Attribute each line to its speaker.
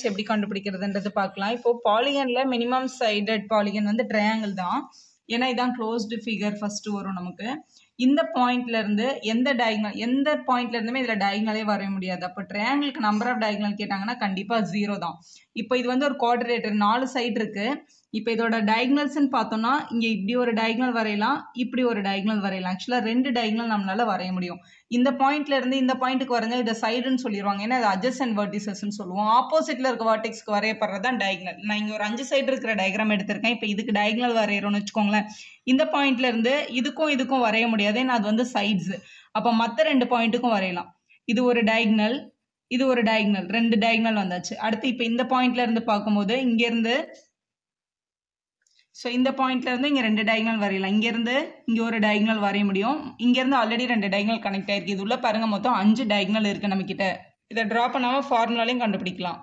Speaker 1: எப்படி கண்டுபிடிக்கிறதுன்றது பார்க்கலாம். இப்போ பாலிகன்ல மினிமம் சைடட் பாலிகன் வந்து ட்ரையாங்கிள் தான். ஏன்னா இதான் க்ளோஸ்டு ஃபிகர் ஃபர்ஸ்ட் வரும் நமக்கு. இந்த பாயிண்ட்ல இருந்து எந்த பாயிண்ட்ல இருந்துமே இதுல டயகனலே வர முடியாது. அப்போ ட்ரையாங்கிளுக்கு நம்பர் ஆஃப் டயகனல் கேட்டாங்கன்னா கண்டிப்பா 0 தான். இப்போ இது வந்து ஒரு குவாட்ரேட்டர், 4 சைடு இருக்கு. இப்போ இதோட டயகனல்ஸ்ன்னு பார்த்தோம்னா இங்க இப்படி ஒரு டயகனல் வரையலாம், இப்படி ஒரு டயகனல் வரையலாம். ஆக்சுவலா 2 டயகனல் நம்மளால வரைய முடியும். இந்த பாயிண்ட்ல இருந்து இந்த பாயிண்ட்டுக்கு வரைஞ்சா இதை சைடுன்னு சொல்லிடுவாங்க. ஏன்னா அது அட்ஜசன்ட் வெர்டிசஸ்ன்னு சொல்லுவோம். ஆப்போசிட்ல இருக்க வெர்டெக்ஸ்க்கு வரையப்படுறது தான் டயகனல். நான் இங்க ஒரு 5 சைடு இருக்கிற டயக்ராம் எடுத்திருக்கேன். இப்போ இதுக்கு டயகனல் வரையறோம்னு வச்சுக்கோங்களேன். இந்த பாயிண்ட்ல இருந்து இதுக்கும் வரைய முடியாது, ஏன்னா அது வந்து சைட்ஸ். அப்போ மற்ற 2 பாயிண்ட்டுக்கும் வரையலாம். இது ஒரு டயகனல், இது ஒரு டயகனல், 2 டயகனல் வந்தாச்சு. அடுத்து இப்போ இந்த பாயிண்ட்ல இருந்து பார்க்கும்போது இங்க இருந்து இந்த பாயிண்ட்ல இருந்து இங்க 2 டயகனல் வரையலாம். இங்க இருந்து இங்க ஒரு டயகனல் வரைய முடியும். இங்க இருந்து ஆல்ரெடி 2 டயகனல் கனெக்ட் ஆயிருக்கு. இது உள்ள பாருங்க மொத்தம் 5 டயகனல் இருக்கு நம்ம கிட்ட. இதை டிரா பண்ணாம ஃபார்முலாலையும் கண்டுபிடிக்கலாம்.